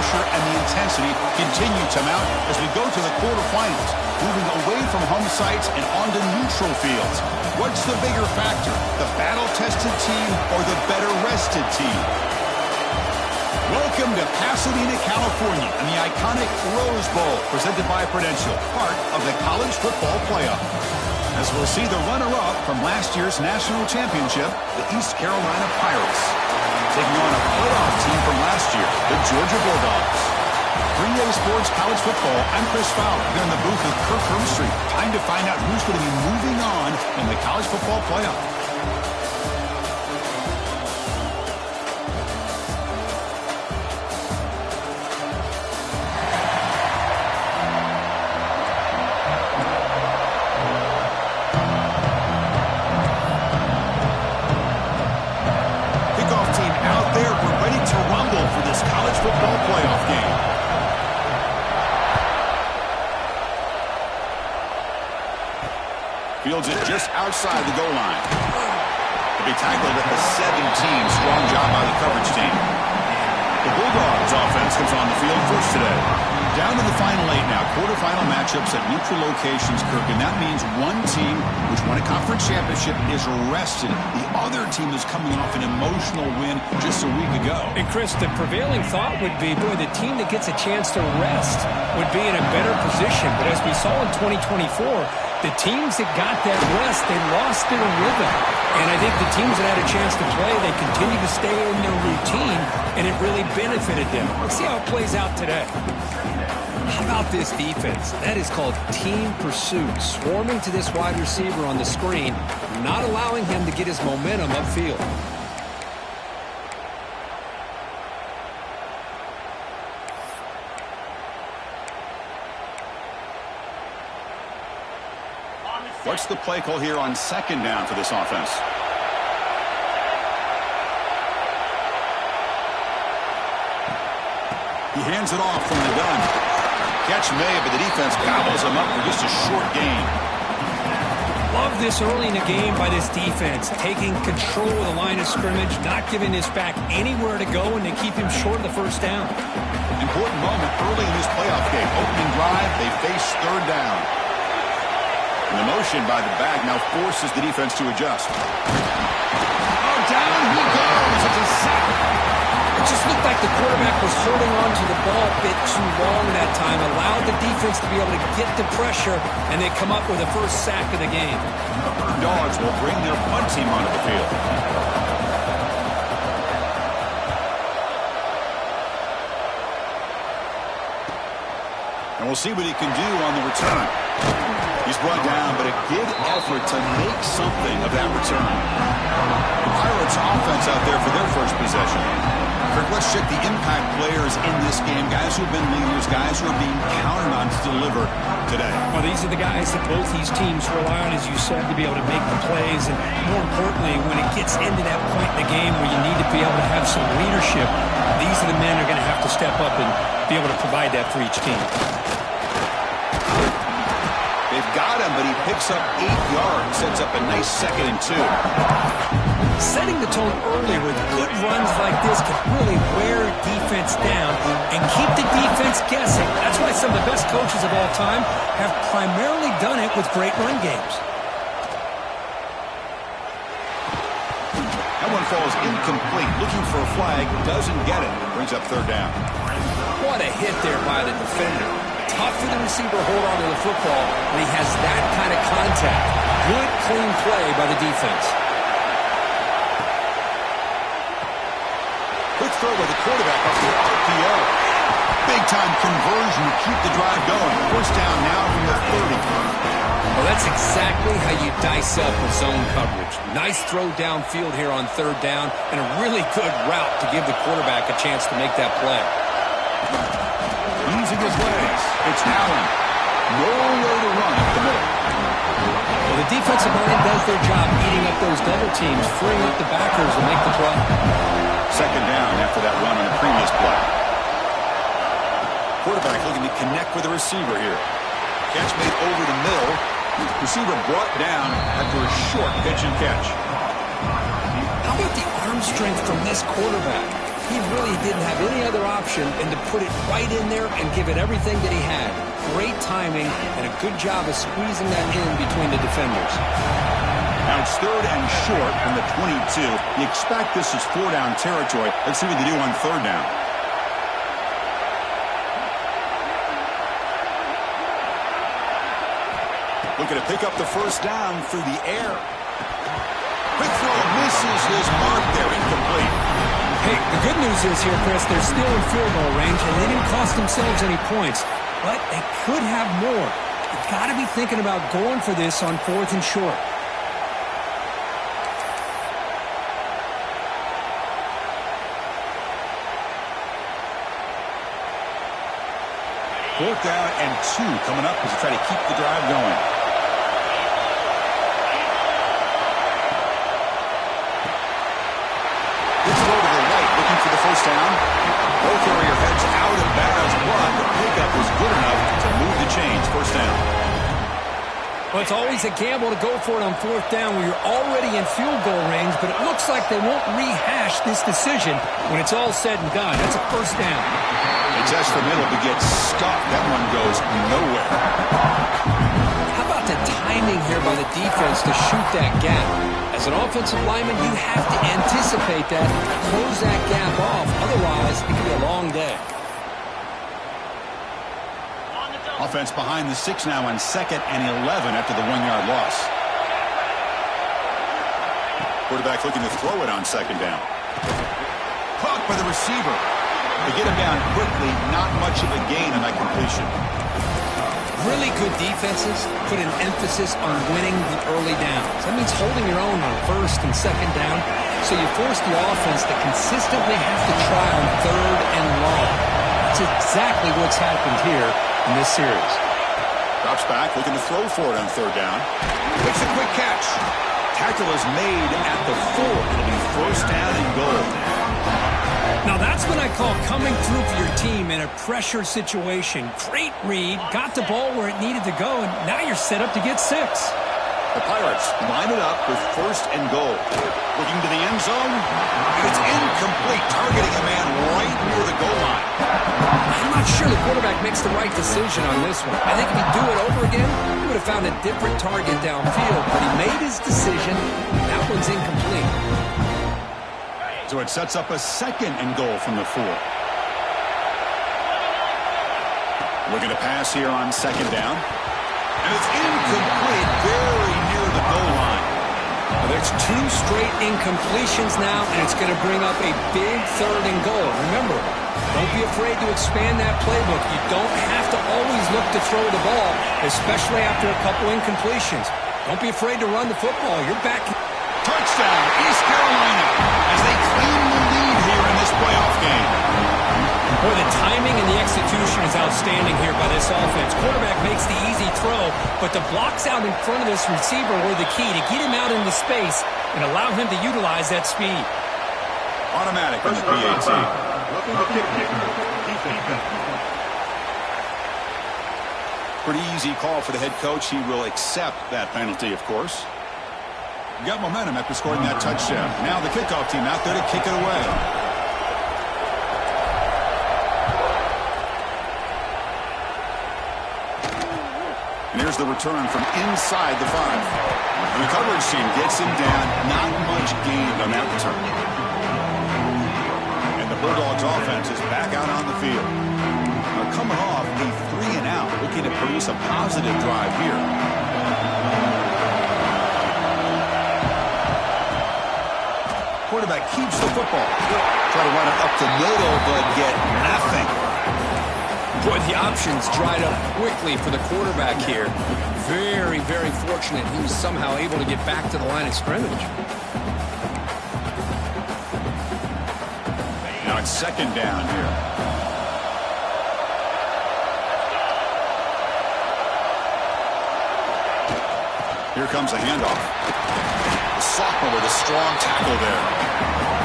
pressure and the intensity continue to mount as we go to the quarterfinals, moving away from home sites and onto neutral fields. What's the bigger factor, the battle-tested team or the better-rested team? Welcome to Pasadena, California, and the iconic Rose Bowl, presented by Prudential, part of the College Football Playoff. As we'll see the runner-up from last year's national championship, the East Carolina Pirates, taking on a playoff team from last year, the Georgia Bulldogs. 3A Sports College Football, I'm Chris Fowler, here in the booth with Kirk Hermstreet. Time to find out who's going to be moving on in the College Football Playoff. Fields it just outside the goal line. To be tackled at the 17. Strong job by the coverage team. The Bulldogs offense comes on the field first today. Down to the final 8 now. Quarterfinal matchups at neutral locations, Kirk. And that means one team which won a conference championship is rested. The other team is coming off an emotional win just a week ago. And Chris, the prevailing thought would be, boy, the team that gets a chance to rest would be in a better position. But as we saw in 2024, the teams that got that rest, they lost their rhythm. And I think the teams that had a chance to play, they continue to stay in their routine, and it really benefited them. Let's see how it plays out today. How about this defense? That is called team pursuit. Swarming to this wide receiver on the screen, not allowing him to get his momentum upfield. What's the play call here on second down for this offense? He hands it off from the gun. Catch made, but the defense gobbles him up for just a short gain. Love this early in the game by this defense, taking control of the line of scrimmage, not giving this back anywhere to go, and they keep him short of the first down. Important moment early in this playoff game. Opening drive, they face third down. And the motion by the back now forces the defense to adjust. Oh, down he goes. It's a sack. It just looked like the quarterback was holding on to the ball a bit too long that time, allowed the defense to be able to get the pressure, and they come up with the first sack of the game. Dogs will bring their punt team onto the field. And we'll see what he can do on the return. He's brought down, but a good effort to make something of that return. The Pirates offense out there for their first possession. Kirk, let's check the impact players in this game. Guys who have been leaders, guys who are being counted on to deliver today. Well, these are the guys that both these teams rely on, as you said, to be able to make the plays. And more importantly, when it gets into that point in the game where you need to be able to have some leadership, these are the men who are going to have to step up and be able to provide that for each team. They've got him, but he picks up 8 yards, sets up a nice 2nd and 2. Setting the tone early with good runs like this can really wear a defense down and keep the defense guessing. That's why some of the best coaches of all time have primarily done it with great run games. That one falls incomplete. Looking for a flag, doesn't get it. Brings up third down. What a hit there by the defender. Tough for the receiver to hold on to the football when he has that kind of contact. Good, clean play by the defense. Quick throw by the quarterback off the RPO. Big-time conversion to keep the drive going. First down now from the 30. Well, that's exactly how you dice up with zone coverage. Nice throw downfield here on third down, and a really good route to give the quarterback a chance to make that play. Using his legs. It's Allen. Nowhere to run up the middle. Well, the defensive line does their job eating up those double teams, freeing up the backers to make the play. Second down after that run on the previous play. Quarterback looking to connect with the receiver here. Catch made over the middle. Receiver brought down after a short pitch and catch. How about the arm strength from this quarterback? he really didn't have any other option than to put it right in there and give it everything that he had. Great timing and a good job of squeezing that in between the defenders. Now it's 3rd and short from the 22. You expect this is 4-down territory. Let's see what they do on 3rd down. Looking to pick up the 1st down through the air. Quick throw misses his mark there, incomplete. Hey, the good news is here, Chris, they're still in field goal range, and they didn't cost themselves any points. But they could have more. You've got to be thinking about going for this on 4th and short. Fourth down and 2 coming up as they try to keep the drive going. Let's go to the right, looking for the 1st down. Both area heads out of bounds, but the pickup was good enough to move the chains. 1st down. Well, it's always a gamble to go for it on 4th down where you're already in field goal range, but it looks like they won't rehash this decision when it's all said and done. That's a 1st down. They test the middle but get stuck. That one goes nowhere. How about the timing here by the defense to shoot that gap? As an offensive lineman, you have to anticipate that, close that gap off. Otherwise, it could be a long day. Offense behind the 6 now on 2nd and 11 after the 1-yard loss. Quarterback looking to throw it on 2nd down. Caught by the receiver. They get him down quickly. Not much of a gain on that completion. Really good defenses put an emphasis on winning the early downs. That means holding your own on 1st and 2nd down, so you force the offense to consistently have to try on 3rd and long. That's exactly what's happened here in this series. Drops back, looking to throw for it on 3rd down. Makes a quick catch. Tackle is made at the 4. It'll be 1st down and goal. Now that's what I call coming through for your team in a pressure situation. Great read, got the ball where it needed to go, and now you're set up to get 6. The Pirates line it up with 1st and goal. Looking to the end zone. It's incomplete, targeting a man right near the goal line. I'm not sure the quarterback makes the right decision on this one. I think if he'd do it over again, he would have found a different target downfield, but he made his decision. That one's incomplete. So it sets up a 2nd and goal from the 4. Looking to pass here on 2nd down. And it's incomplete, very near the goal line. Well, there's 2 straight incompletions now, and it's going to bring up a big 3rd and goal. Remember, don't be afraid to expand that playbook. You don't have to always look to throw the ball, especially after a couple incompletions. Don't be afraid to run the football. You're back. Touchdown, East Carolina, as they claim the lead here in this playoff game. Boy, the timing and the execution is outstanding here by this offense. Quarterback makes the easy throw, but the blocks out in front of this receiver were the key to get him out into space and allow him to utilize that speed. Automatic on the PAT. Pretty easy call for the head coach. He will accept that penalty, of course. Got momentum after scoring that touchdown. Now the kickoff team out there to kick it away. And here's the return from inside the 5. And the coverage team gets him down. Not much gained on that return. And the Bulldogs offense is back out on the field. Now coming off a 3-and-out, looking to produce a positive drive here. Quarterback keeps the football. Try to run it up the middle, but get nothing. Boy, the options dried up quickly for the quarterback here. Very, very fortunate he was somehow able to get back to the line of scrimmage. Now it's 2nd down here. Here comes a handoff. The sophomore with a strong tackle there.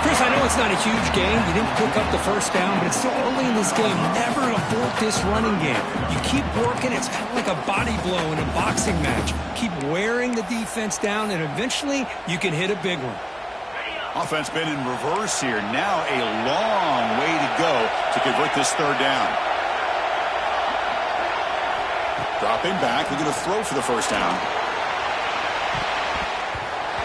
Chris, I know it's not a huge gain. You didn't pick up the 1st down, but it's still early in this game. Never abort this running game. You keep working. It's kind of like a body blow in a boxing match. Keep wearing the defense down, and eventually you can hit a big one. Offense been in reverse here. Now a long way to go to convert this third down. Dropping back, looking to throw for the first down.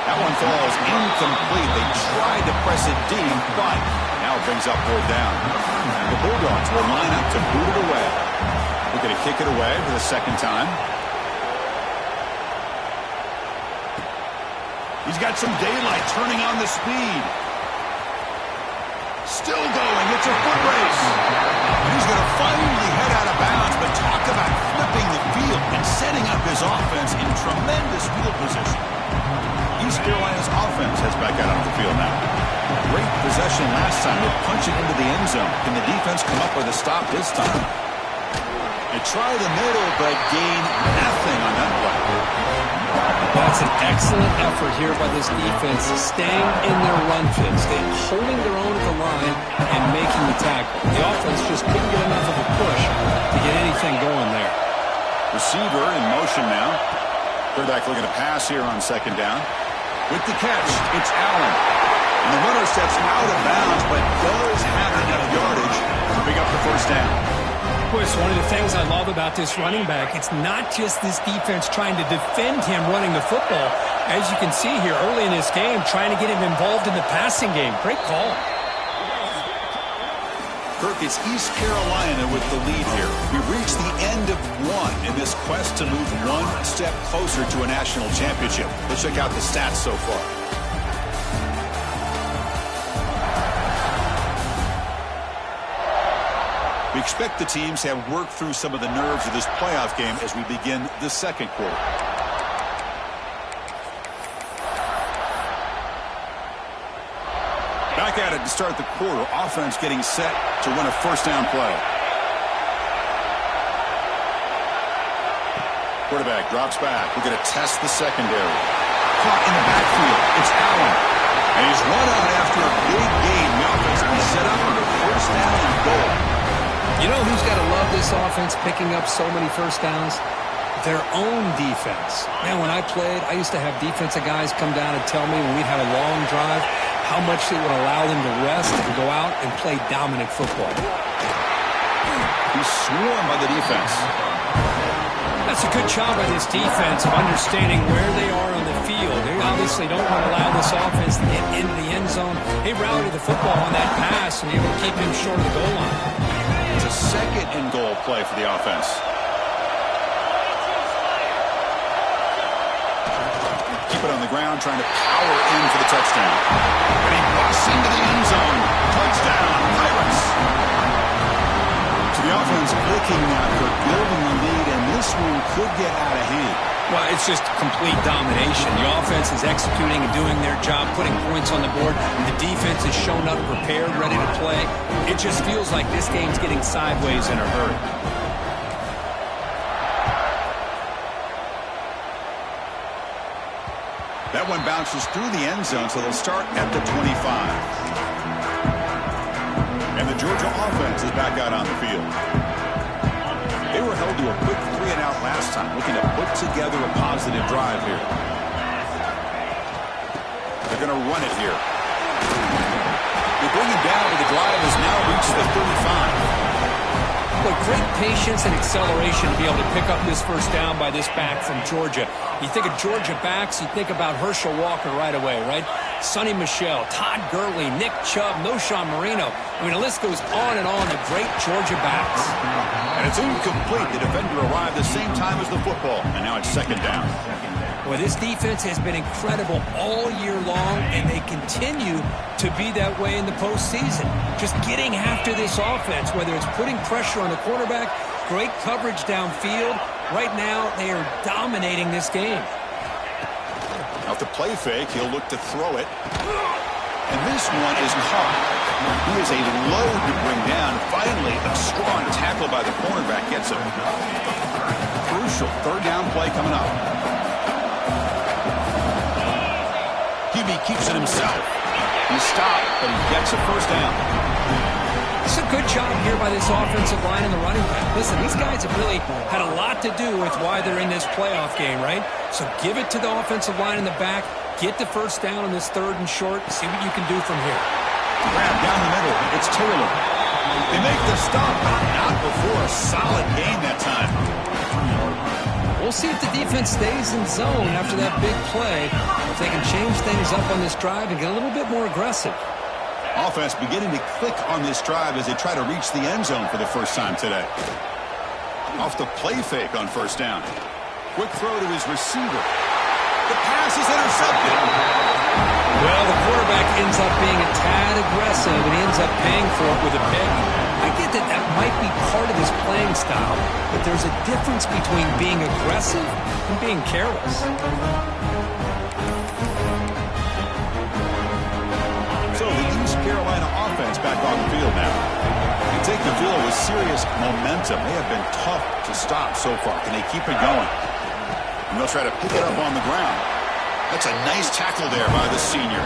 That one falls incomplete. They tried to press it deep, but now it brings up fourth down. The Bulldogs will line up to boot it away. Looking to kick it away for the second time. He's got some daylight, turning on the speed. Still going. It's a foot race. And he's going to finally head out of bounds, but talk about flipping the field and setting up his offense in tremendous field position. East Carolina's offense heads back out on the field now. Great possession last time. They're punching into the end zone. Can the defense come up with a stop this time? They try the middle, but gain nothing on that play. That's an excellent effort here by this defense, staying in their run fits, holding their own at the line and making the tackle. The offense just couldn't get enough of a push to get anything going there. Receiver in motion now. Quarterback looking to pass here on second down. With the catch, it's Allen. And the runner steps out of bounds, but does have enough yardage to pick up the first down. Boy, it's one of the things I love about this running back. It's not just this defense trying to defend him running the football. As you can see here early in this game, trying to get him involved in the passing game. Great call. Kirk, it's East Carolina with the lead here. We've reached the end of one in this quest to move one step closer to a national championship. Let's check out the stats so far. We expect the teams to have worked through some of the nerves of this playoff game as we begin the second quarter. Back at it to start the quarter. Offense getting set to run a first down play. Quarterback drops back. We're going to test the secondary. Caught in the backfield. It's Allen. And he's run out after a big gain. The offense will be set up for the first down and goal. You know who's got to love this offense picking up so many first downs? Their own defense. Man, when I played, I used to have defensive guys come down and tell me when we'd have a long drive how much it would allow them to rest and go out and play dominant football. He's swarmed by the defense. That's a good job by this defense of understanding where they are on the field. They obviously don't want to allow this offense to get into the end zone. They routed the football on that pass and able to keep him short of the goal line. It's a second and goal play for the offense. Keep it on the ground, trying to power in for the touchdown. And he busts into the end zone. Touchdown, Pirates. So the offense clicking now for building the lead, and this one could get out of hand. Well, it's just complete domination. The offense is executing and doing their job, putting points on the board. The defense is shown up, prepared, ready to play. It just feels like this game's getting sideways in a hurry. That one bounces through the end zone, so they'll start at the 25. And the Georgia offense is back out on the field. They were held to a quick 3-and-out last time, looking to put together a positive drive here. They're going to run it here. They bring him down, but the drive has now reached the 35. But great patience and acceleration to be able to pick up this first down by this back from Georgia. You think of Georgia backs, you think about Herschel Walker right away, right? Sonny Michel, Todd Gurley, Nick Chubb, Noshawn Marino. I mean, the list goes on and on of great Georgia backs. And it's incomplete. The defender arrived the same time as the football, and now it's second down. Well, this defense has been incredible all year long, and they continue to be that way in the postseason. Just getting after this offense, whether it's putting pressure on the quarterback, great coverage downfield. Right now, they are dominating this game. Off the play fake, he'll look to throw it. And this one is caught. He is a load to bring down. Finally, a strong tackle by the cornerback gets him. Crucial third down play coming up. QB keeps it himself. He stopped, but he gets a first down. It's a good job here by this offensive line and the running back. Listen, these guys have really had a lot to do with why they're in this playoff game, right? So give it to the offensive line in the back. Get the first down on this 3rd and short. See what you can do from here. Grab down the middle. It's Taylor. They make the stop. Not before a solid gain that time. We'll see if the defense stays in zone after that big play. If they can change things up on this drive and get a little bit more aggressive. Offense beginning to click on this drive as they try to reach the end zone for the first time today. Off the play fake on first down. Quick throw to his receiver. The pass is intercepted. Well, the quarterback ends up being a tad aggressive, and he ends up paying for it with a pick. I get that that might be part of his playing style, but there's a difference between being aggressive and being careless. So the East Carolina offense back on the field now. They take the field with serious momentum. They have been tough to stop so far. Can they keep it going? And they'll try to pick it up on the ground. That's a nice tackle there by the senior.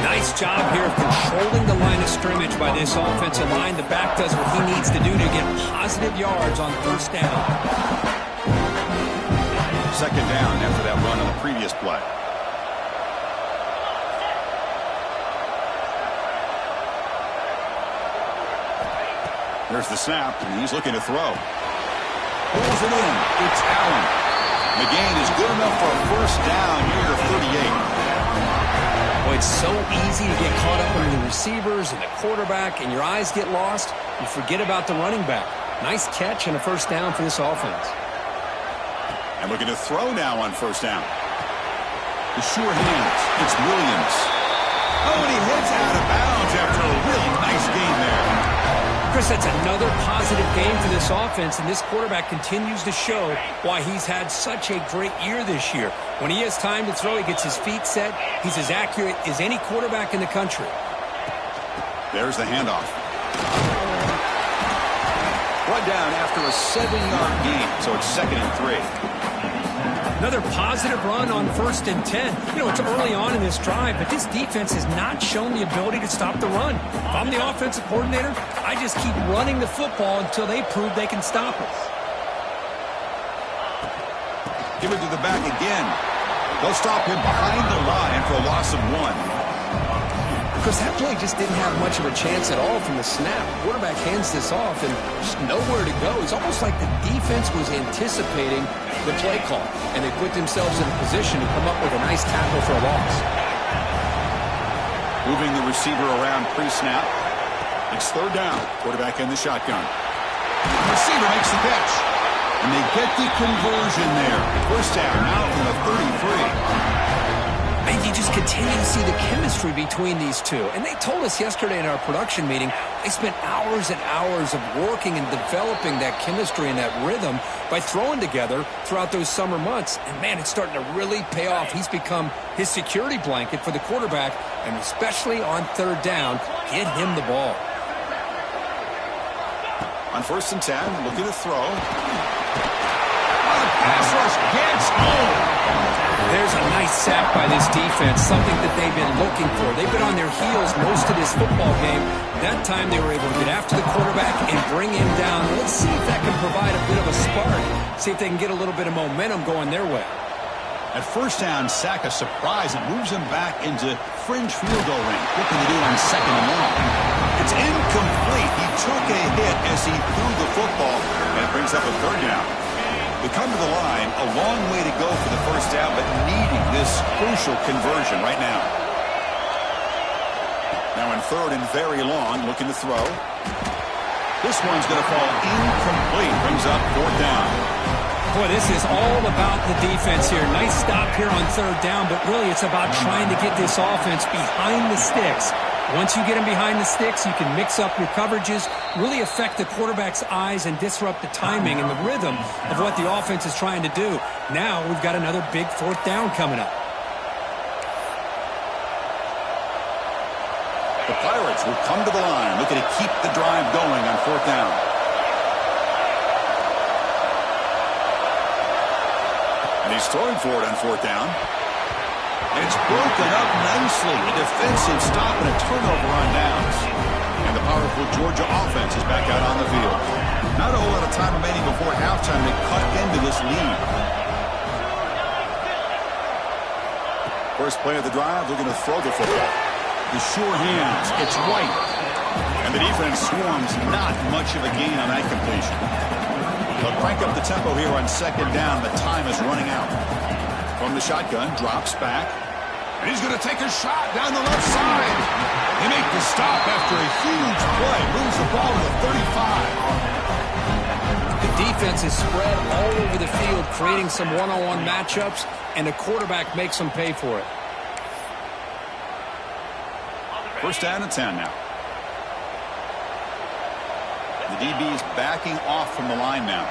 Nice job here of controlling the line of scrimmage by this offensive line. The back does what he needs to do to get positive yards on first down. 2nd down after that run on the previous play. There's the snap, and he's looking to throw. Pulls it in. It's Allen. The gain is good enough for a first down near the 38. Boy, it's so easy to get caught up in the receivers and the quarterback, and your eyes get lost. You forget about the running back. Nice catch and a first down for this offense. And looking to throw now on first down. The sure hands. It's Williams. Oh, and he hits out of bounds after a really nice gain there. Chris, that's another positive game for this offense, and this quarterback continues to show why he's had such a great year this year. When he has time to throw, he gets his feet set. He's as accurate as any quarterback in the country. There's the handoff. Brought down after a 7-yard gain, so it's 2nd and 3. Another positive run on 1st and 10. You know, it's early on in this drive, but this defense has not shown the ability to stop the run. If I'm the offensive coordinator, I just keep running the football until they prove they can stop us. Give it to the back again. They'll stop him behind the line for a loss of 1. Chris, that play just didn't have much of a chance at all from the snap. The quarterback hands this off and just nowhere to go. It's almost like the defense was anticipating the play call, and they put themselves in a position to come up with a nice tackle for a loss. Moving the receiver around pre-snap. It's 3rd down. Quarterback in the shotgun. The receiver makes the catch. And they get the conversion there. First down now from the 33. And you just continue to see the chemistry between these two. And they told us yesterday in our production meeting, they spent hours and hours of working and developing that chemistry and that rhythm by throwing together throughout those summer months. And, man, it's starting to really pay off. He's become his security blanket for the quarterback, and especially on 3rd down, get him the ball. On 1st and 10, looking to throw. Pass rush gets home. There's a nice sack by this defense, something that they've been looking for. They've been on their heels most of this football game. That time they were able to get after the quarterback and bring him down. Let's see if that can provide a bit of a spark. See if they can get a little bit of momentum going their way. At first down, sack a surprise. It moves him back into fringe field goal range. Looking to do on 2nd and long. It's incomplete. He took a hit as he threw the football, and it brings up a 3rd down. They come to the line, a long way to go for the first down, but needing this crucial conversion right now. Now in 3rd and very long, looking to throw. This one's going to fall incomplete. Brings up 4th down. Boy, this is all about the defense here. Nice stop here on 3rd down, but really it's about trying to get this offense behind the sticks. Once you get them behind the sticks, you can mix up your coverages, really affect the quarterback's eyes and disrupt the timing and the rhythm of what the offense is trying to do. Now we've got another big 4th down coming up. The Pirates will come to the line, looking to keep the drive going on 4th down. And he's throwing for it on 4th down. It's broken up nicely. A defensive stop and a turnover on downs. And the powerful Georgia offense is back out on the field. Not a whole lot of time remaining before halftime to cut into this lead. First play of the drive, they're going to throw the football. The sure hands, it's White. And the defense swarms, not much of a gain on that completion. They'll crank up the tempo here on second down. The time is running out. From the shotgun, drops back. And he's going to take a shot down the left side. They make the stop after a huge play. Moves the ball to the 35. The defense is spread all over the field, creating some one-on-one matchups, and the quarterback makes them pay for it. First down and 10 now. The DB is backing off from the line now.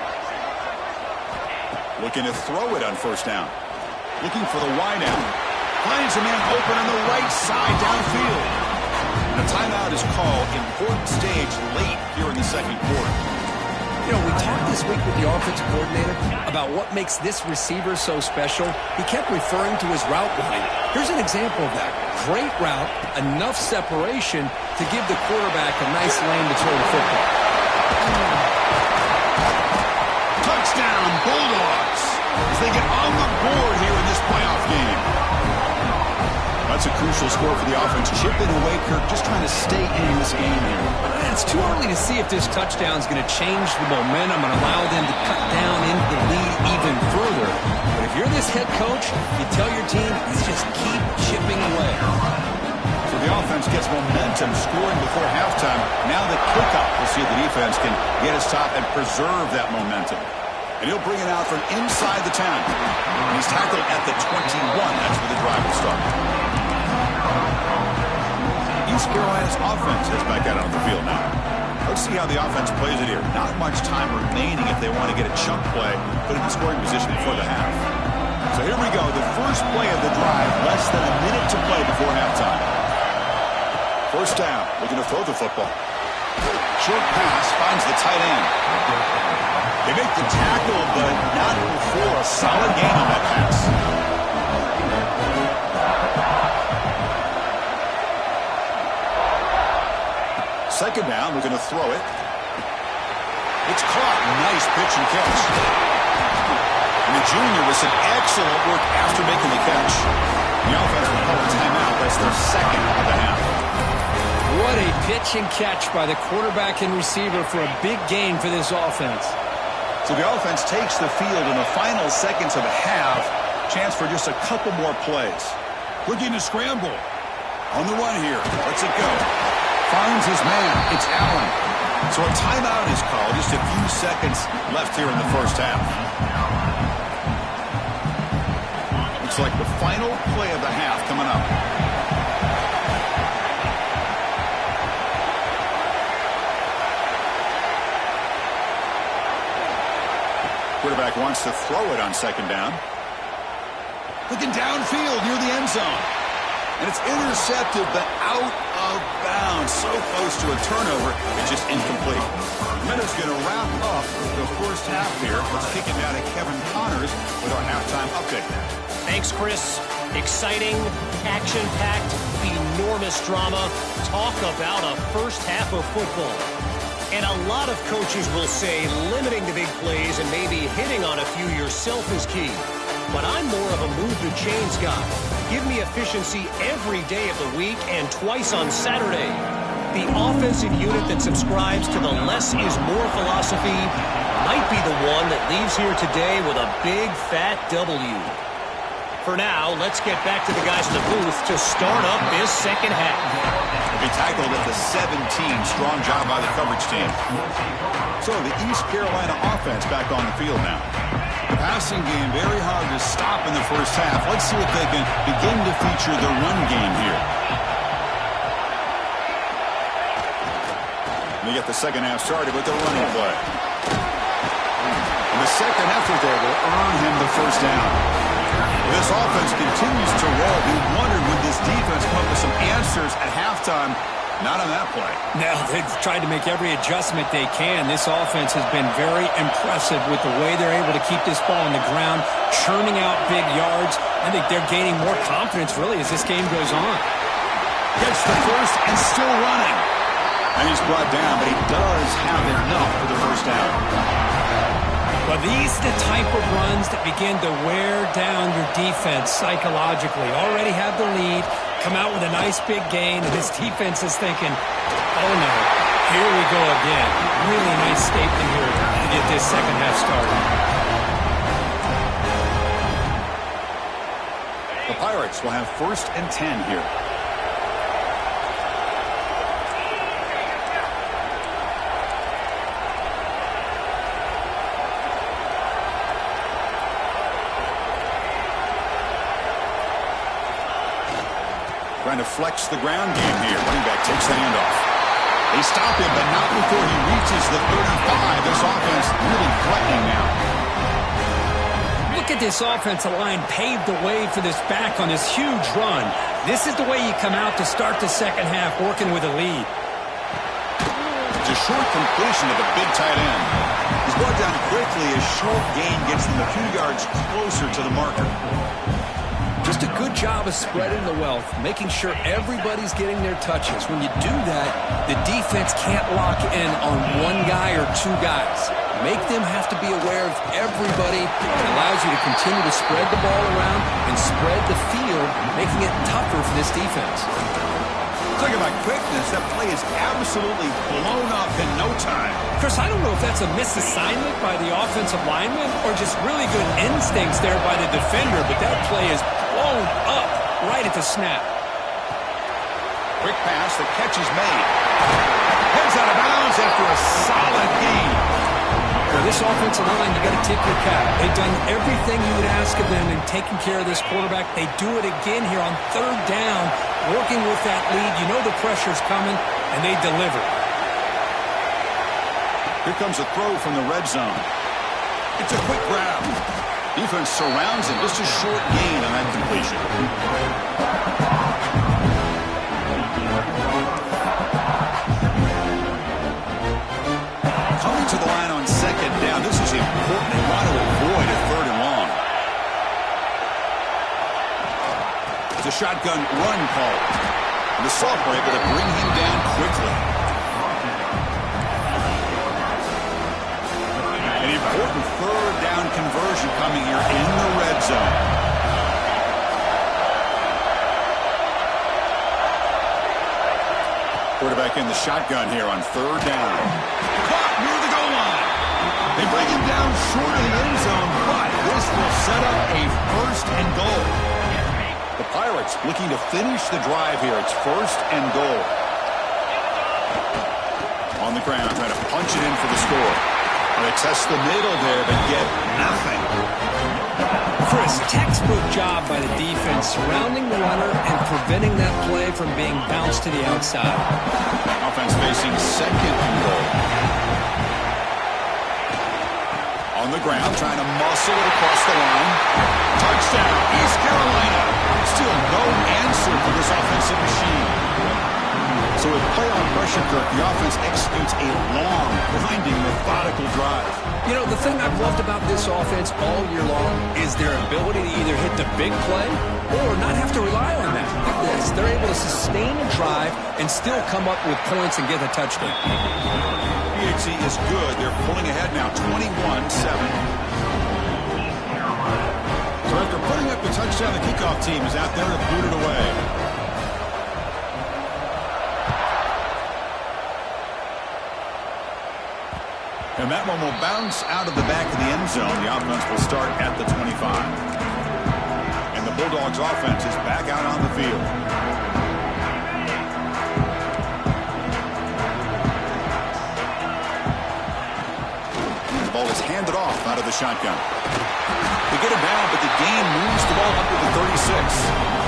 Looking to throw it on first down. Looking for the wide out. Finds a man open on the right side downfield. And a timeout is called. Important stage late here in the second quarter. You know, we talked this week with the offensive coordinator about what makes this receiver so special. He kept referring to his route line. Here's an example of that. Great route, enough separation to give the quarterback a nice lane to throw the football. Touchdown, Bulldogs, as they get on the board here in this playoff game. That's a crucial score for the offense. Chipping away, Kirk, just trying to stay in this game here. It's too early to see if this touchdown is going to change the momentum and allow them to cut down into the lead even further. But if you're this head coach, you tell your team, let's just keep chipping away. So the offense gets momentum scoring before halftime. Now the kickoff. We'll see if the defense can get a stop and preserve that momentum. And he'll bring it out from inside the 10. And he's tackled at the 21. That's where the drive will start. East Carolina's offense is back out on the field now. Let's see how the offense plays it here. Not much time remaining if they want to get a chunk play, put it in scoring position before the half. So here we go. The first play of the drive, less than a minute to play before halftime. First down, looking to throw the football. Short pass finds the tight end. They make the tackle, but not before a solid gain on that pass. Second down, we're going to throw it. It's caught. Nice pitch and catch. And the junior with some excellent work after making the catch. The offense will call a timeout. That's their second of the half. What a pitch and catch by the quarterback and receiver for a big gain for this offense. So the offense takes the field in the final seconds of the half. Chance for just a couple more plays. Looking to scramble. On the run here. Lets it go. Finds his man. It's Allen. So a timeout is called. Just a few seconds left here in the first half. Looks like the final play of the half coming up. Quarterback wants to throw it on second down. Looking downfield near the end zone. And it's intercepted, but out of bounds. So close to a turnover, it's just incomplete. Minutes going to wrap up the first half here. Let's kick it down to Kevin Connors with our halftime update. Thanks, Chris. Exciting, action-packed, enormous drama. Talk about a first half of football. And a lot of coaches will say limiting the big plays and maybe hitting on a few yourself is key. But I'm more of a move-the-chains guy. Give me efficiency every day of the week and twice on Saturday. The offensive unit that subscribes to the less is more philosophy might be the one that leaves here today with a big, fat W. For now, let's get back to the guys in the booth to start up this second half. He'll be tackled at the 17. Strong job by the coverage team. So the East Carolina offense back on the field now. The passing game very hard to stop in the first half. Let's see if they can begin to feature the run game here. They get the second half started with the running play. And the second effort there will earn him the first down. This offense continues to roll. We wondered would this defense come up with some answers at halftime. Not on that play. No, they've tried to make every adjustment they can. This offense has been very impressive with the way they're able to keep this ball on the ground, churning out big yards. I think they're gaining more confidence, really, as this game goes on. Gets the first and still running. And he's brought down, but he does have enough for the first down. Well, these are the type of runs that begin to wear down your defense psychologically. Already have the lead, come out with a nice big gain, and this defense is thinking, oh no, here we go again. Really nice statement here to get this second half started. The Pirates will have 1st and 10 here. Trying to flex the ground game here. Running back takes the handoff. They stop him, but not before he reaches the 35. This offense really threatening now. Look at this offensive line paved the way for this back on this huge run. This is the way you come out to start the second half, working with a lead. It's a short completion of a big tight end. He's brought down quickly. A short gain gets them a few yards closer to the marker. Just a good job of spreading the wealth, making sure everybody's getting their touches. When you do that, the defense can't lock in on one guy or two guys. Make them have to be aware of everybody. It allows you to continue to spread the ball around and spread the field, making it tougher for this defense. Talking about quickness, that play is absolutely blown up in no time. Chris, I don't know if that's a misassignment by the offensive lineman or just really good instincts there by the defender, but that play is blown up right at the snap. Quick pass, the catch is made. Heads out of bounds after a solid gain. For this offensive line, you got to tip your cap. They've done everything you would ask of them in taking care of this quarterback. They do it again here on 3rd down, working with that lead. You know the pressure's coming, and they deliver. Here comes a throw from the red zone. It's a quick grab. Defense surrounds him. Just a short gain on that completion. Coming to the line on 2nd down. This is important. They want to avoid a 3rd and long. It's a shotgun run call. And the sophomore able to bring him down quickly. An important 3rd down conversion coming here in the red zone. Quarterback in the shotgun here on 3rd down. Caught near the goal line. They bring him down short of the end zone, but this will set up a 1st and goal. The Pirates looking to finish the drive here. It's 1st and goal. On the ground, trying to punch it in for the score. They test the middle there, but get nothing. Chris, textbook job by the defense, surrounding the runner and preventing that play from being bounced to the outside. Offense facing 2nd and goal. On the ground, trying to muscle it across the line. Touchdown, East Carolina. Still no answer for this offensive machine. So with play on pressure, Kirk, the offense executes a long, grinding, methodical drive. You know, the thing I've loved about this offense all year long is their ability to either hit the big play or not have to rely on that. Look at this. They're able to sustain a drive and still come up with points and get a touchdown. PHC is good. They're pulling ahead now, 21-7. So after putting up the touchdown, the kickoff team is out there to boot it away. And that one will bounce out of the back of the end zone. The offense will start at the 25. And the Bulldogs offense is back out on the field. The ball is handed off out of the shotgun. They get it down, but the gain moves the ball up to the 36.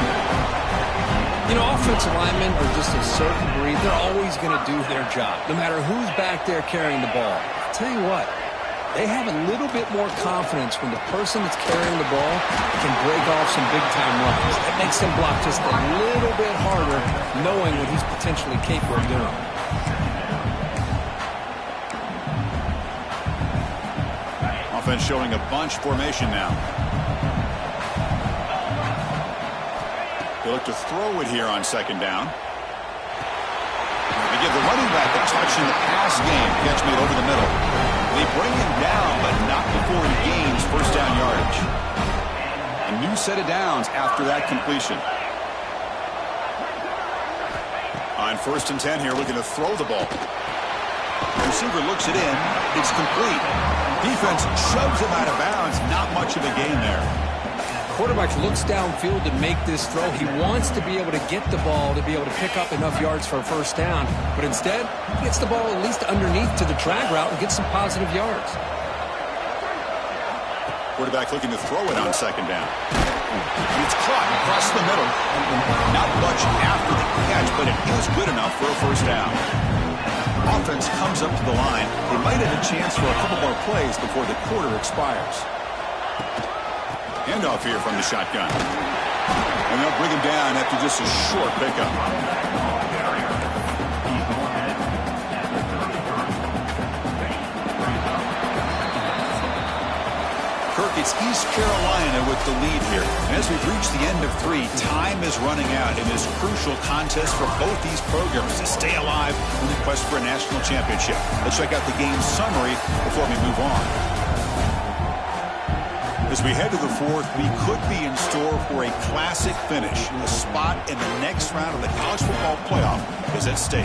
You know, offensive linemen are just a certain breed. They're always going to do their job, no matter who's back there carrying the ball. I'll tell you what, they have a little bit more confidence when the person that's carrying the ball can break off some big-time runs. That makes them block just a little bit harder, knowing what he's potentially capable of doing. Offense showing a bunch formation now. They look to throw it here on 2nd down. The give the running back a touch in the pass game. Catch made over the middle. They bring him down, but not before he gains first down yardage. A new set of downs after that completion. On 1st and 10 here, looking to throw the ball. The receiver looks it in. It's complete. Defense shoves him out of bounds. Not much of a gain there. Quarterback looks downfield to make this throw. He wants to be able to get the ball to be able to pick up enough yards for a first down. But instead, he gets the ball at least underneath to the drag route and gets some positive yards. Quarterback looking to throw it on 2nd down. It's caught across the middle. Not much after the catch, but it is good enough for a first down. Offense comes up to the line. They might have a chance for a couple more plays before the quarter expires. Handoff here from the shotgun. And they'll bring him down after just a short pickup. Kirk, it's East Carolina with the lead here. And as we've reached the end of 3, time is running out in this crucial contest for both these programs to stay alive in the quest for a national championship. Let's check out the game summary before we move on. As we head to the 4th, we could be in store for a classic finish. A spot in the next round of the college football playoff is at stake.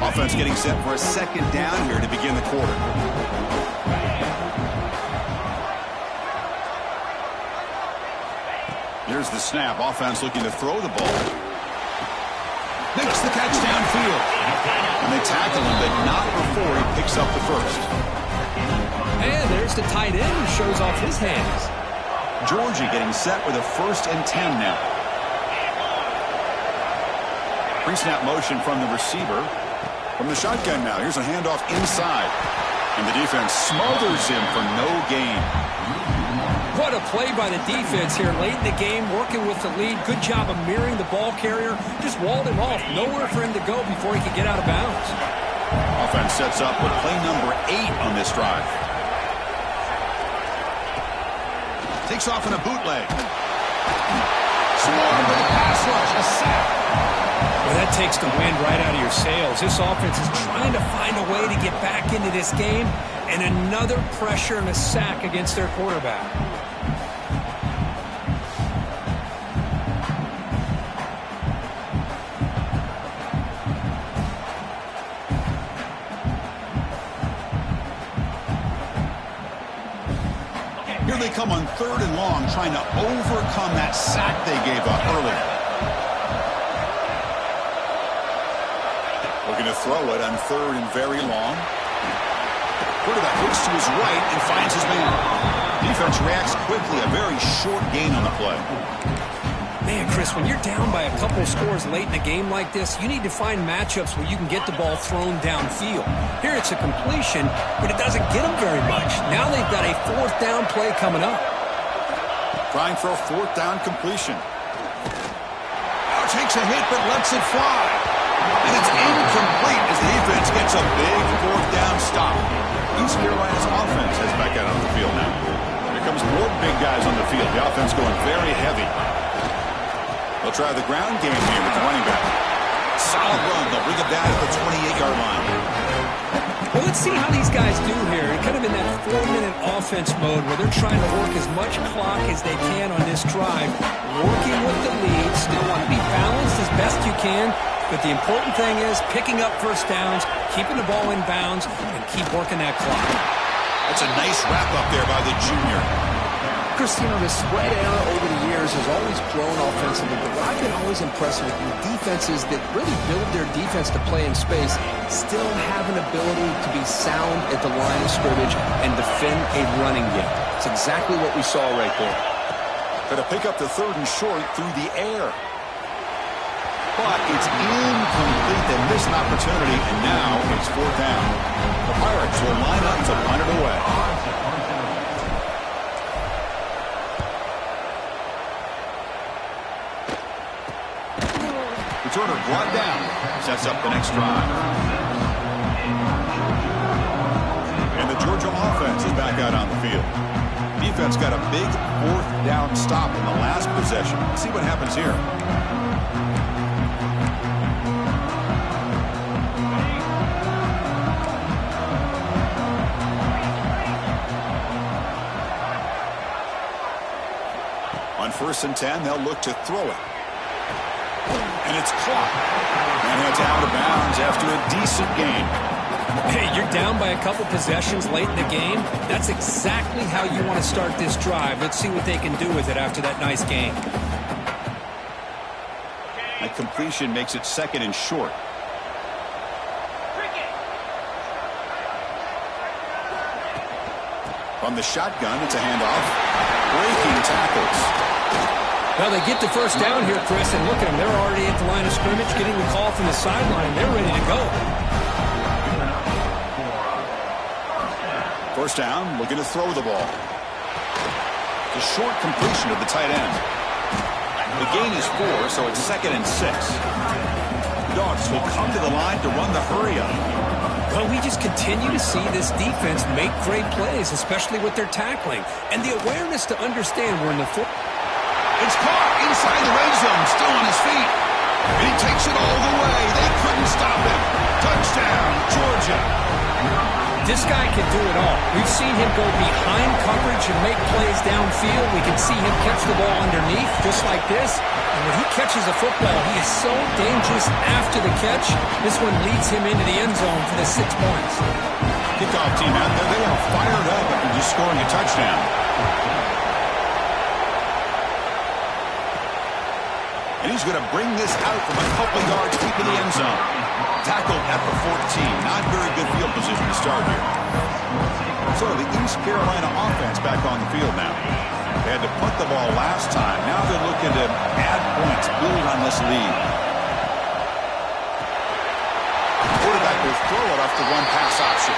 Offense getting set for a 2nd down here to begin the quarter. Here's the snap. Offense looking to throw the ball. Makes the catch downfield. And they tackle him, but not before he picks up the first. And there's the tight end who shows off his hands. Georgia getting set with a 1st and 10 now. Pre-snap motion from the receiver. From the shotgun now. Here's a handoff inside. And the defense smothers him for no gain. What a play by the defense here late in the game, working with the lead. Good job of mirroring the ball carrier. Just walled him off. Nowhere for him to go before he could get out of bounds. Offense sets up with play number 8 on this drive. Takes off in a bootleg. Swarmed with a pass rush. A sack. Well, that takes the wind right out of your sails. This offense is trying to find a way to get back into this game. And another pressure and a sack against their quarterback. Here they come on 3rd and long, trying to overcome that sack they gave up earlier. Looking to throw it on 3rd and very long. Quarterback looks to his right and finds his man. Defense reacts quickly. A very short gain on the play. Man, Chris, when you're down by a couple scores late in a game like this, you need to find matchups where you can get the ball thrown downfield. Here it's a completion, but it doesn't get them very much. Now they've got a 4th down play coming up. Trying for a 4th down completion. Now takes a hit but lets it fly. And it's incomplete as the defense gets a big 4th down stop. East Carolina's offense has back out on the field now. Here comes more big guys on the field. The offense going very heavy. They'll try the ground game here with the running back. Solid run. They'll bring it down at the 28-yard line. Well, let's see how these guys do here. Kind of in that 4-minute offense mode where they're trying to work as much clock as they can on this drive. Working with the lead. Still want to be balanced as best you can. But the important thing is picking up first downs, keeping the ball in bounds, and keep working that clock. That's a nice wrap-up there by the junior. Chris, you know, the spread era over the years has always grown offensively, but what I've been always impressed with defenses that really build their defense to play in space still have an ability to be sound at the line of scrimmage and defend a running game. It's exactly what we saw right there. Going to pick up the 3rd and short through the air. But it's incomplete. They missed an opportunity, and now it's 4th down. The Pirates will line up to punt it away. Returner brought down. Sets up the next drive. And the Georgia offense is back out on the field. Defense got a big fourth down stop in the last possession. Let's see what happens here. On 1st and 10, they'll look to throw it. And it's caught. And it's out of bounds after a decent gain. Hey, you're down by a couple possessions late in the game. That's exactly how you want to start this drive. Let's see what they can do with it after that nice game. That completion makes it 2nd and short. From the shotgun, it's a handoff. Breaking tackles. Well, they get the first down here, Chris, and look at them. They're already at the line of scrimmage, getting the call from the sideline. They're ready to go. First down, looking to throw the ball. The short completion of the tight end. The gain is 4, so it's 2nd and 6. Dogs will come to the line to run the hurry up. Well, we just continue to see this defense make great plays, especially with their tackling. And the awareness to understand we're in the fourth. It's caught inside the red zone, still on his feet. And he takes it all the way. They couldn't stop him. Touchdown, Georgia. This guy can do it all. We've seen him go behind coverage and make plays downfield. We can see him catch the ball underneath, just like this. And when he catches a football, he is so dangerous after the catch. This one leads him into the end zone for the 6 points. Kickoff team out there, they are fired up after just scoring a touchdown. And he's going to bring this out from a couple yards deep in the end zone. Tackled at the 14. Not very good field position to start here. So the East Carolina offense back on the field now. They had to punt the ball last time. Now they're looking to add points, build on this lead. The quarterback will throw it off the one-pass option.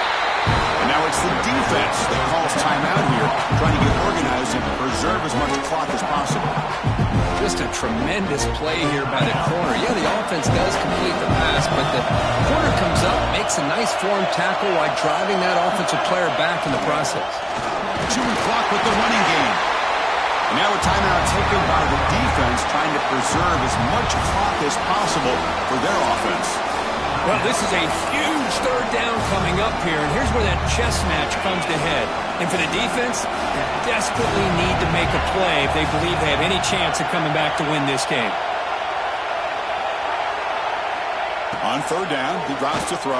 And now it's the defense that calls timeout here, trying to get organized and preserve as much clock as possible. Just a tremendous play here by the corner. Yeah, the offense does complete the pass, but the corner comes up, makes a nice form tackle while driving that offensive player back in the process. Chewing clock with the running game. And now a timeout taken by the defense, trying to preserve as much clock as possible for their offense. Well, this is a huge 3rd down coming up here, and here's where that chess match comes to head. And for the defense, they desperately need to make a play if they believe they have any chance of coming back to win this game. On 3rd down, he drops to throw.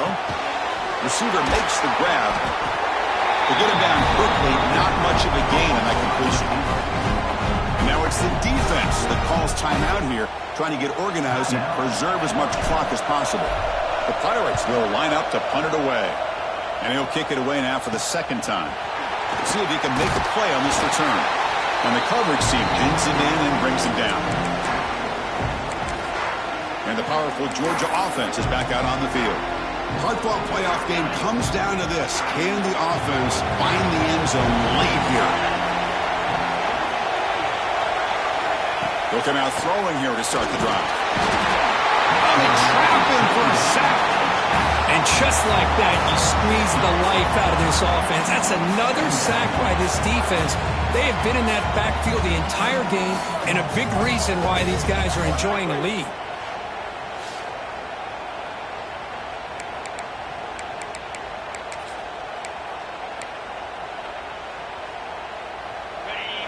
Receiver makes the grab. They get him down quickly, not much of a gain on that completion. And now it's the defense that calls timeout here, trying to get organized and preserve as much clock as possible. The Pirates will line up to punt it away. And he'll kick it away now for the 2nd time. Let's see if he can make a play on this return. And the coverage team pins him in and brings him down. And the powerful Georgia offense is back out on the field. Hard-fought playoff game comes down to this. Can the offense find the end zone late here? Looking out throwing here to start the drive. Oh, they trap him for a sack. And just like that, you squeeze the life out of this offense. That's another sack by this defense. They have been in that backfield the entire game, and a big reason why these guys are enjoying a lead.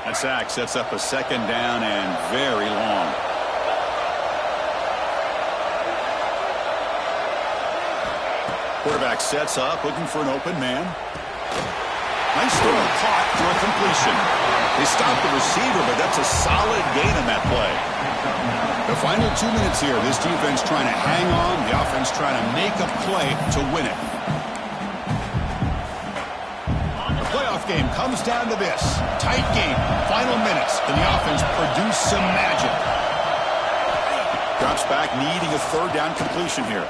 That sack sets up a 2nd down and very long. Quarterback sets up, looking for an open man. Nice throw, caught for a completion. They stopped the receiver, but that's a solid gain on that play. The final 2 minutes here, this defense trying to hang on, the offense trying to make a play to win it. The playoff game comes down to this. Tight game, final minutes, and the offense produced some magic. Drops back, needing a 3rd down completion here.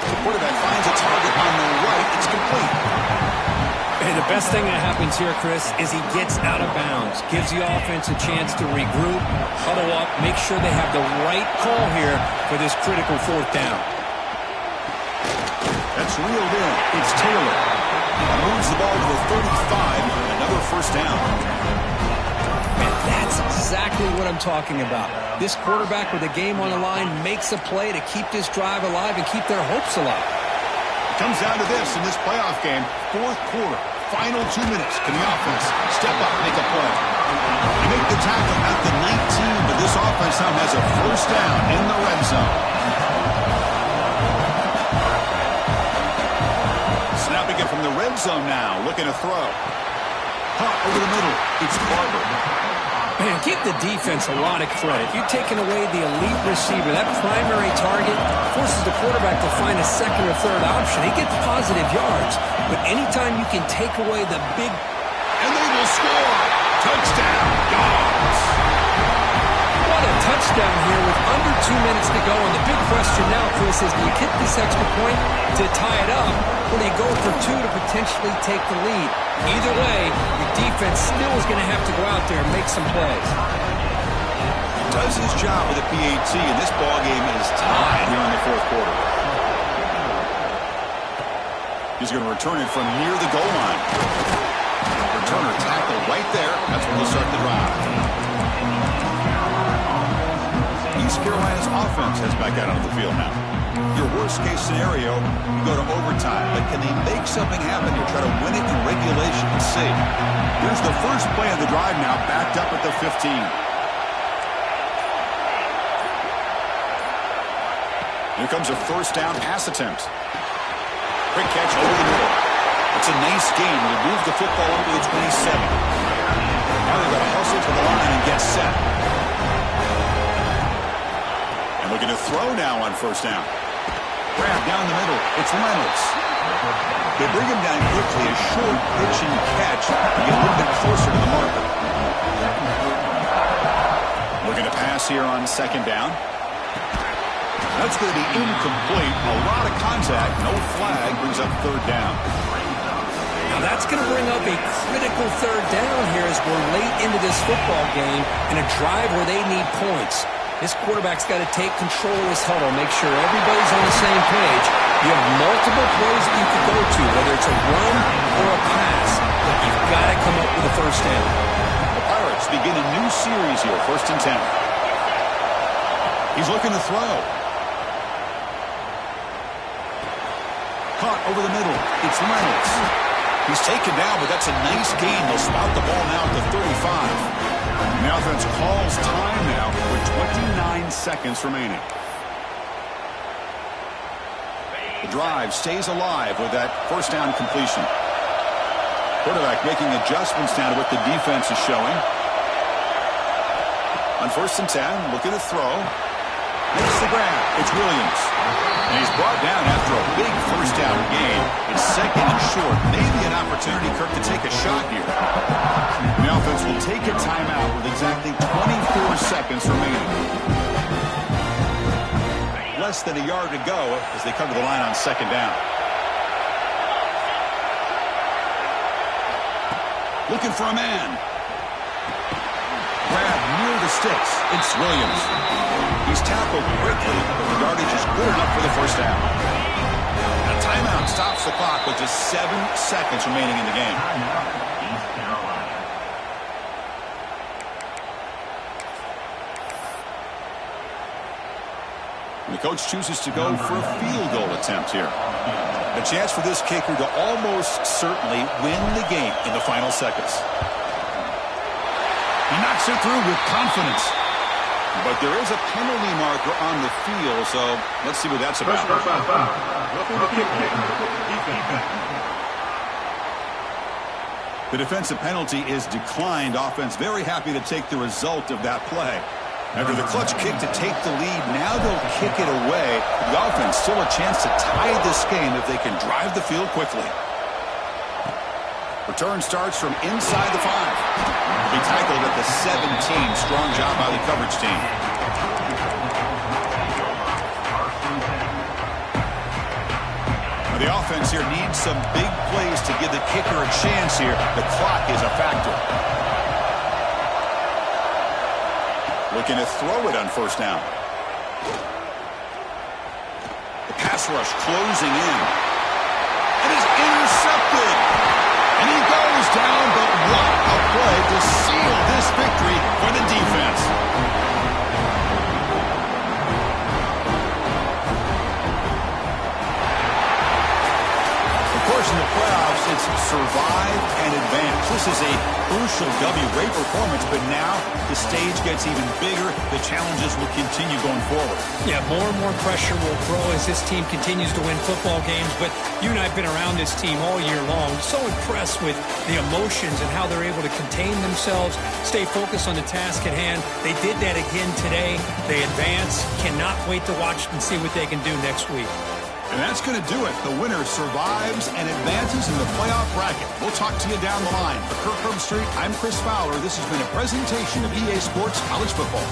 The quarterback finds a target on the right. It's complete. Hey, the best thing that happens here, Chris, is he gets out of bounds. Gives the offense a chance to regroup, huddle up, make sure they have the right call here for this critical 4th down. That's It's reeled in. It's Taylor. Moves the ball to the 35. Another first down. And that's exactly what I'm talking about. This quarterback with a game on the line makes a play to keep this drive alive and keep their hopes alive. It comes down to this in this playoff game. Fourth quarter. Final 2 minutes. Can the offense step up, make a play? They make the tackle at the 19, but this offense now has a first down in the red zone. Snapping it from the red zone now, looking to throw. Caught over the middle. It's Barber. Man, give the defense a lot of credit. You're taking away the elite receiver. That primary target forces the quarterback to find a second or third option. He gets positive yards, but anytime you can take away the big... And they will score. Touchdown, Dogs. What a touchdown here with under 2 minutes to go. And the big question now, Chris, is do you get this extra point to tie it up, or do you go for 2 to potentially take the lead? Either way, the defense still is going to have to go out there and make some plays. Does his job with the PAT, and this ball game is tied here in the fourth quarter. He's going to return it from near the goal line. Returner tackled right there. That's when he'll start the drive. East Carolina's offense heads back out onto the field now. Your worst-case scenario, you go to overtime. But can they make something happen here? Try to win it in regulation and see. Here's the first play of the drive now, backed up at the 15. Here comes a first down pass attempt. Quick catch over the middle. It's a nice game. They move the football up to the 27. Now they've got to hustle to the line and get set. And looking to throw now on first down. Grab down the middle. It's Reynolds. They bring him down quickly. A short pitch and catch to get a little bit closer to the marker. Looking to pass here on second down. That's going to be incomplete. A lot of contact. No flag. Brings up third down. Now that's going to bring up a critical third down here as we're late into this football game in a drive where they need points. This quarterback's got to take control of this huddle, make sure everybody's on the same page. You have multiple plays that you can go to, whether it's a run or a pass. But you've got to come up with a first down. The Pirates begin a new series here, 1st and 10. He's looking to throw. Caught over the middle. It's Reynolds. He's taken down, but that's a nice gain. They'll spot the ball now at the 35. And the offense calls time now with 29 seconds remaining. The drive stays alive with that first down completion. Quarterback making adjustments now to what the defense is showing. On 1st and 10, looking to throw. Makes the grab. It's Williams. And he's brought down after a big first down gain. It's second and short. Maybe an opportunity, Kirk, to take a shot here. And the offense will take a timeout with exactly 24 seconds remaining. Less than a yard to go as they come to the line on second down. Looking for a man. Grab near the sticks. It's Williams. He's tackled quickly, but the yardage is good enough for the first down. A timeout stops the clock with just 7 seconds remaining in the game. And the coach chooses to go for a field goal attempt here. A chance for this kicker to almost certainly win the game in the final seconds. He knocks it through with confidence. But there is a penalty marker on the field, so let's see what that's about. The defensive penalty is declined. Offense very happy to take the result of that play. After the clutch kick to take the lead, now they'll kick it away. The offense still a chance to tie this game if they can drive the field quickly. Return starts from inside the 5. He tackled at the 17. Strong job by the coverage team. Now the offense here needs some big plays to give the kicker a chance here. The clock is a factor. Looking to throw it on first down. The pass rush closing in. intercepted. And he goes down, but what a play to seal this victory for the defense. Of course, in the playoffs, it's survive and advance. This is a crucial W. Great performance, but now the stage gets even bigger. The challenges will continue going forward. Yeah, more and more pressure will grow as this team continues to win football games, but you and I have been around this team all year long. So impressed with the emotions and how they're able to contain themselves, stay focused on the task at hand. They did that again today. They advance. Cannot wait to watch and see what they can do next week. And that's going to do it. The winner survives and advances in the playoff bracket. We'll talk to you down the line. For Kirk Herbstreit, I'm Chris Fowler. This has been a presentation of EA Sports College Football.